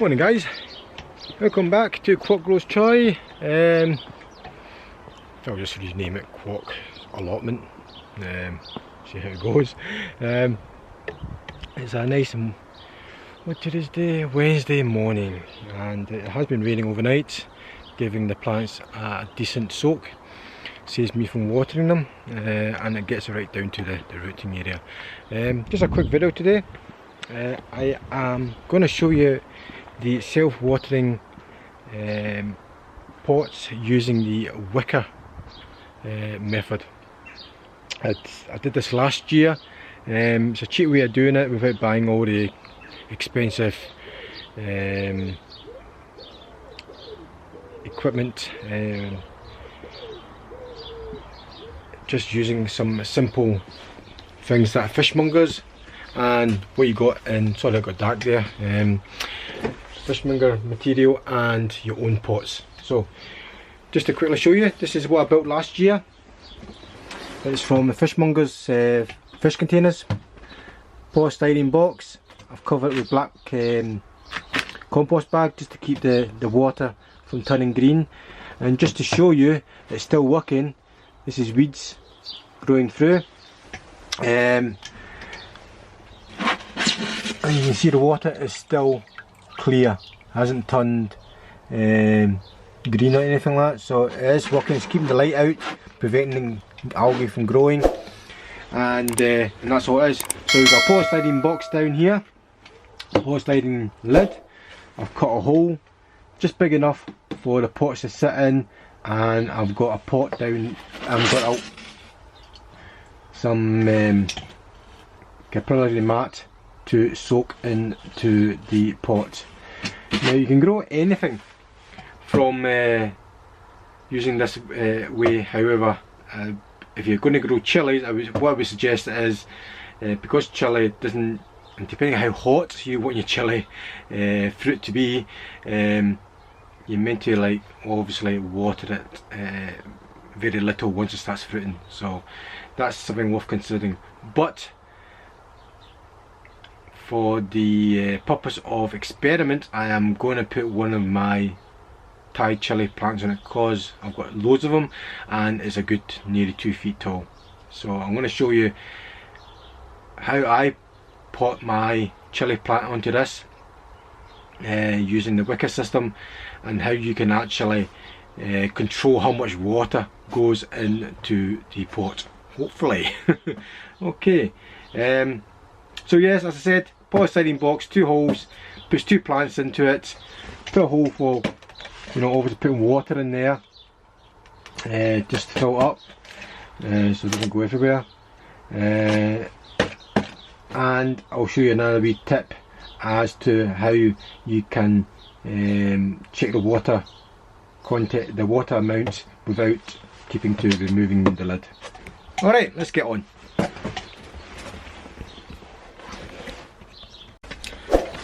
Morning guys, welcome back to Quok Grows Choi. I'll just rename it Quok Allotment, see how it goes. It's a nice, what today's day? Wednesday morning, and it has been raining overnight, giving the plants a decent soak. Saves me from watering them, and it gets right down to the rooting area. Just a quick video today. I am going to show you the self-watering pots using the wicker method. I did this last year. It's a cheap way of doing it without buying all the expensive equipment. Just using some simple things that are fishmongers, and what you got in, sorry I got dark there, fishmonger material and your own pots. So just to quickly show you, this is what I built last year. It's from the fishmonger's fish containers, polystyrene box. I've covered it with black compost bag just to keep the water from turning green, and just to show you it's still working. This is weeds growing through, and you can see the water is still clear, hasn't turned green or anything like that, so it is working. It's keeping the light out, preventing algae from growing, and that's all it is. So we've got a polystyrene box down here, a polystyrene lid. I've cut a hole just big enough for the pots to sit in, and I've got a pot down. I've got out some capillary mat to soak into the pot. Now you can grow anything from using this way. However, if you're going to grow chilies, what I would suggest is, because chili doesn't, and depending on how hot you want your chili fruit to be, you're meant to, like, obviously water it very little once it starts fruiting, so that's something worth considering. But for the purpose of experiment, I am going to put one of my Thai chili plants on it, because I've got loads of them and it's a good nearly 2 feet tall. So I'm going to show you how I pot my chili plant onto this using the wicker system, and how you can actually control how much water goes into the pot, hopefully. Okay, so yes, as I said, polystyrene box, 2 holes, puts 2 plants into it, put a hole for, you know, obviously putting water in there, just to fill it up, so it doesn't go everywhere. And I'll show you another wee tip as to how you can check the water content, the water amount, without keeping to removing the lid. Alright, let's get on.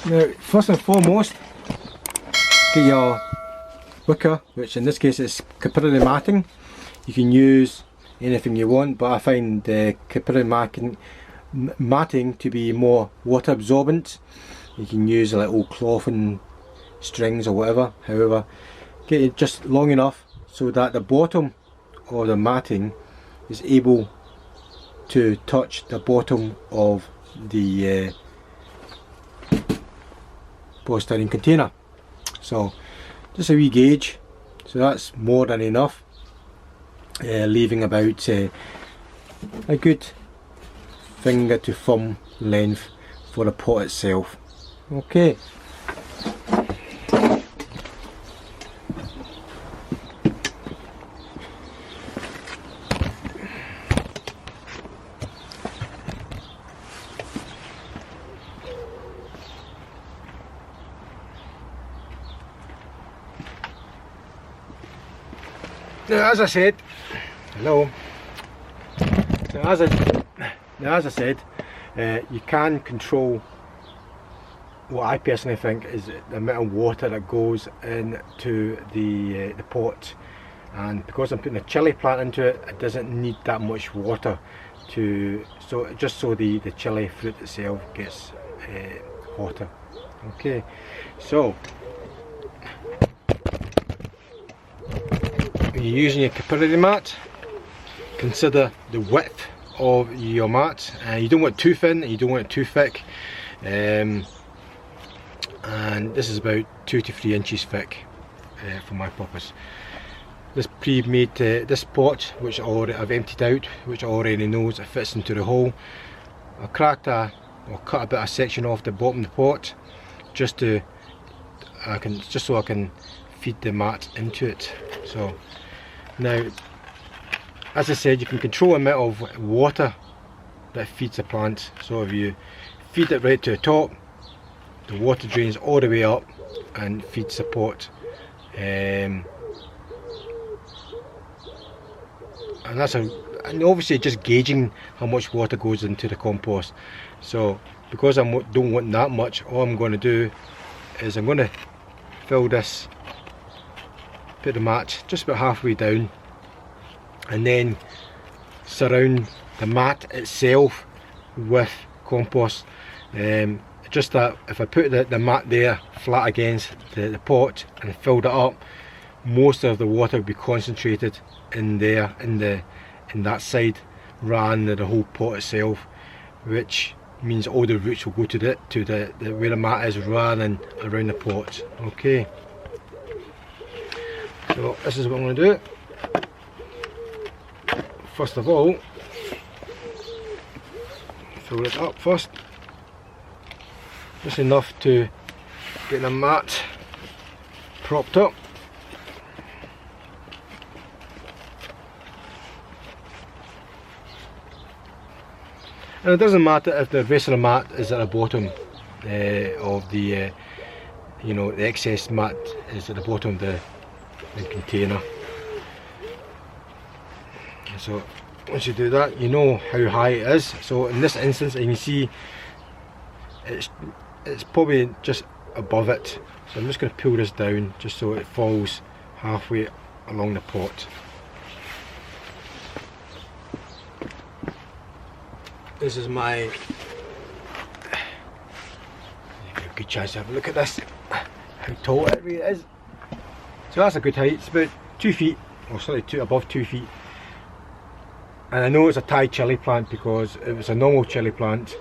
Now, first and foremost, get your wicker, which in this case is capillary matting. You can use anything you want, but I find the capillary matting to be more water absorbent. You can use like old cloth and strings or whatever. However, get it just long enough so that the bottom of the matting is able to touch the bottom of the polystyrene container. So just a wee gauge, so that's more than enough, leaving about a good finger to thumb length for the pot itself. Okay. Now, as I said, hello. Now, as I said, you can control what I personally think is the amount of water that goes into the pot, and because I'm putting a chili plant into it, it doesn't need that much water to, so just so the chili fruit itself gets hotter. Okay, so when you're using your capillary mat, consider the width of your mat. You don't want it too thin, you don't want it too thick, and this is about 2 to 3 inches thick for my purpose. This pre-made this pot, which I've emptied out, which already knows it fits into the hole. I cut a bit of section off the bottom of the pot, just so I can feed the mat into it. So now, as I said, you can control the amount of water that feeds the plant. So if you feed it right to the top, the water drains all the way up and feeds the pot. And obviously just gauging how much water goes into the compost. So because I don't want that much, all I'm going to do is I'm going to fill this, put the mat just about halfway down, and then surround the mat itself with compost. Just that if I put the mat there flat against the pot and filled it up, most of the water will be concentrated in there, in that side, rather than the whole pot itself, which means all the roots will go to the where the mat is rather than around the pot. Okay, so this is what I'm going to do. First of all, fill it up first, just enough to get the mat propped up. And it doesn't matter if the rest of the mat is at the bottom of the, the excess mat is at the bottom of the container. So once you do that, you know how high it is. So in this instance, you can see it's probably just above it. So I'm just going to pull this down just so it falls halfway along the pot. This is my good chance to have a look at this, how tall it really is. So that's a good height. It's about 2 feet, or sorry, above 2 feet. And I know it's a Thai chili plant because if it's a normal chili plant,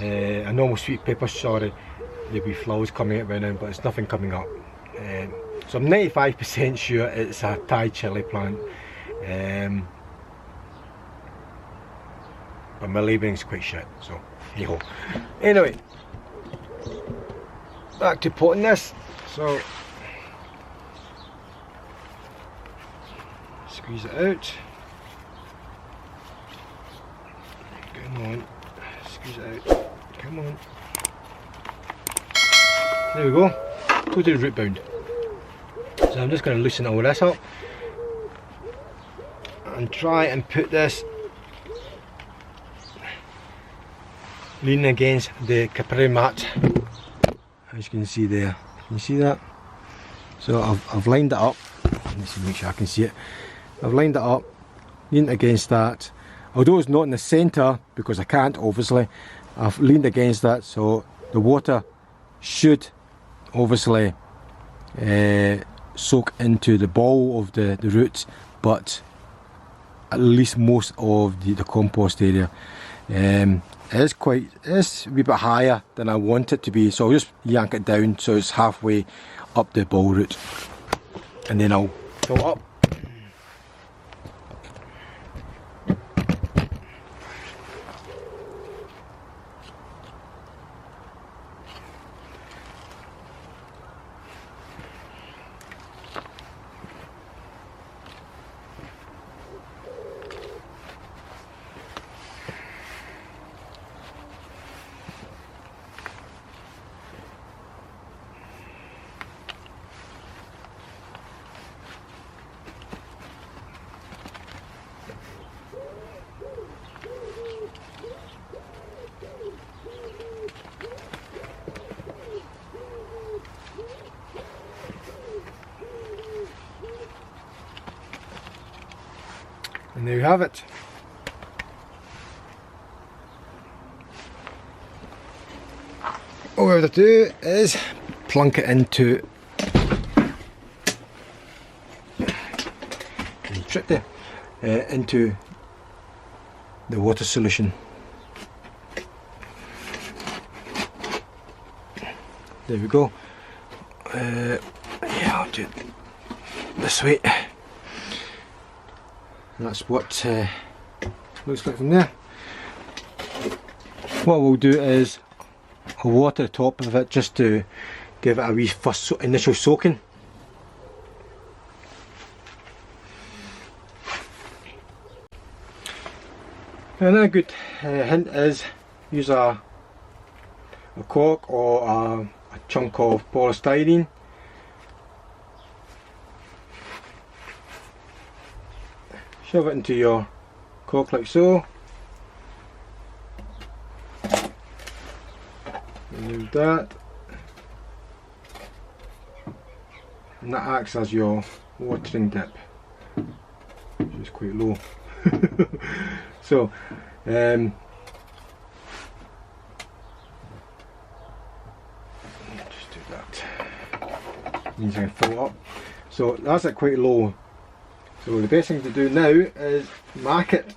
a normal sweet pepper, sorry, there'll be flowers coming out by now, but it's nothing coming up. So I'm 95% sure it's a Thai chili plant. But my labelling's quite shit, so hey ho. Anyway, back to potting this. So squeeze it out. Come on, squeeze it out. Come on. There we go. Totally root bound. So I'm just going to loosen all this up and try and put this leaning against the capillary mat, as you can see there. Can you see that? So I've lined it up. Let's make sure I can see it. I've lined it up, leaned against that. Although it's not in the centre, because I can't obviously, I've leaned against that, so the water should obviously soak into the ball of the roots, but at least most of the compost area. It's a wee bit higher than I want it to be, so I'll just yank it down so it's halfway up the ball root, and then I'll fill up. And there you have it. all we have to do is plunk it into into the water solution. There we go. Yeah, I'll do it this way. That's what looks like from there. What we'll do is I'll water the top of it just to give it a wee first initial soaking. Another good hint is use a cork or a chunk of polystyrene. Shove it into your cork like so. Remove that. And that acts as your watering dip, which is quite low. So, just do that. Means I can fill it up. So that's at quite low. So the best thing to do now is mark it.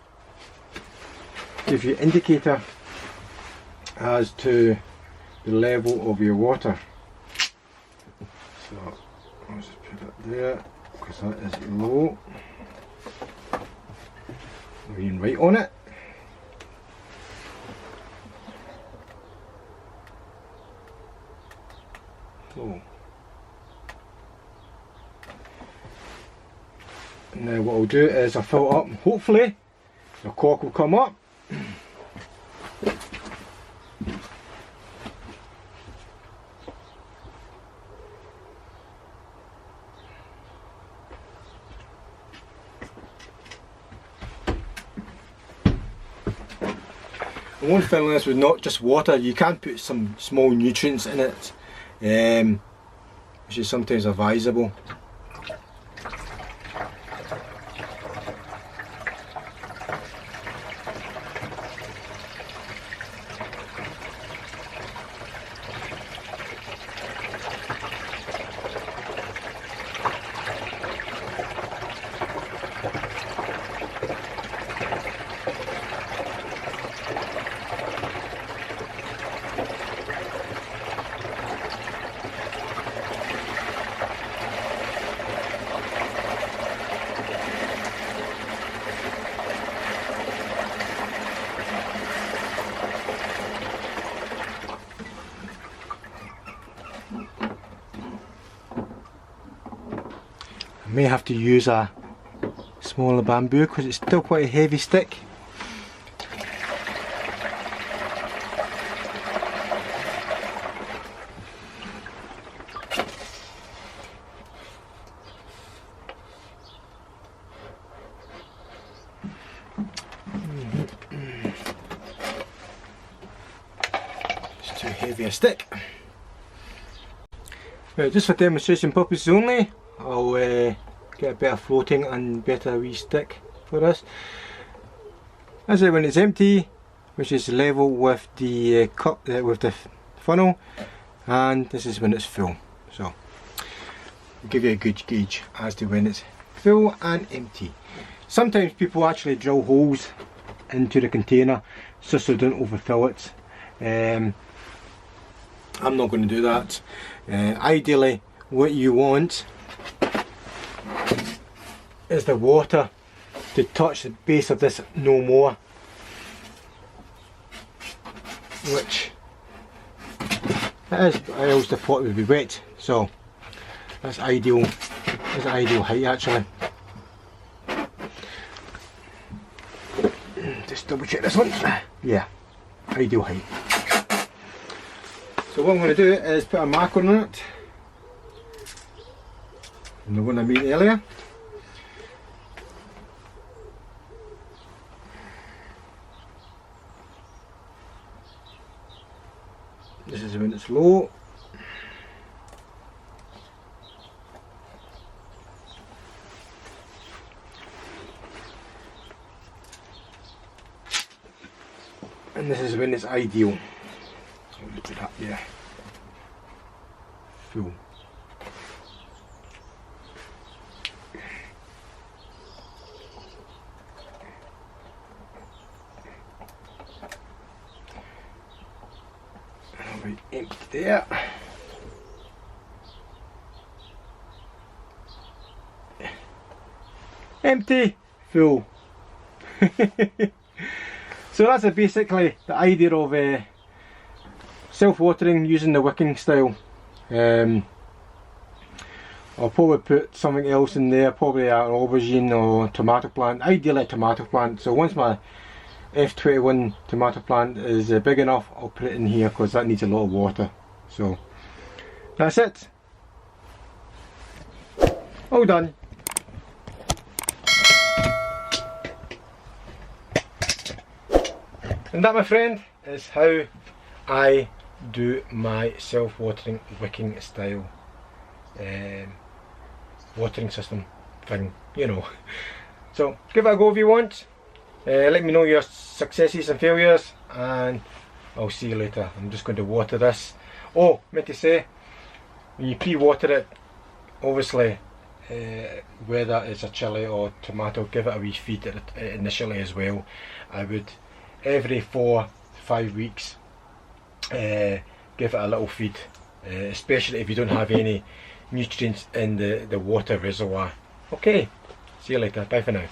Give you an indicator as to the level of your water. So I'll just put it there because that is low. We can write on it. So now what I'll do is I'll fill it up and hopefully the cork will come up. I won't fill this with not just water, you can put some small nutrients in it, which is sometimes advisable. I may have to use a smaller bamboo because it's still quite a heavy stick. It's too heavy a stick. Right, just for demonstration purposes only, I'll get a better floating and better wee stick for this. As I say, when it's empty, which is level with the cup, with the funnel, and this is when it's full. So, I'll give you a good gauge as to when it's full and empty. Sometimes people actually drill holes into the container just so they don't overfill it. I'm not going to do that. Ideally, what you want is the water to touch the base of this no more, which it is. I always thought it would be wet, so that's ideal. That's ideal height actually. Just double check this one. Yeah, ideal height. So what I'm going to do is put a marker on it, and the one I made earlier. This is when it's low. And this is when it's ideal. So we'll put that there. full. Right, empty there. Empty, full. So that's basically the idea of self-watering using the wicking style. I'll probably put something else in there, probably an aubergine or tomato plant, ideally a tomato plant. So once my F21 tomato plant is big enough, I'll put it in here because that needs a lot of water. So that's it. All done. And that, my friend, is how I do my self-watering wicking style watering system thing, you know. So give it a go if you want. Let me know your successes and failures, and I'll see you later. I'm just going to water this. Oh, meant to say, when you pre-water it, obviously, whether it's a chilli or tomato, give it a wee feed initially as well. I would, every 4 to 5 weeks, give it a little feed, especially if you don't have any nutrients in the water reservoir. Okay, see you later. Bye for now.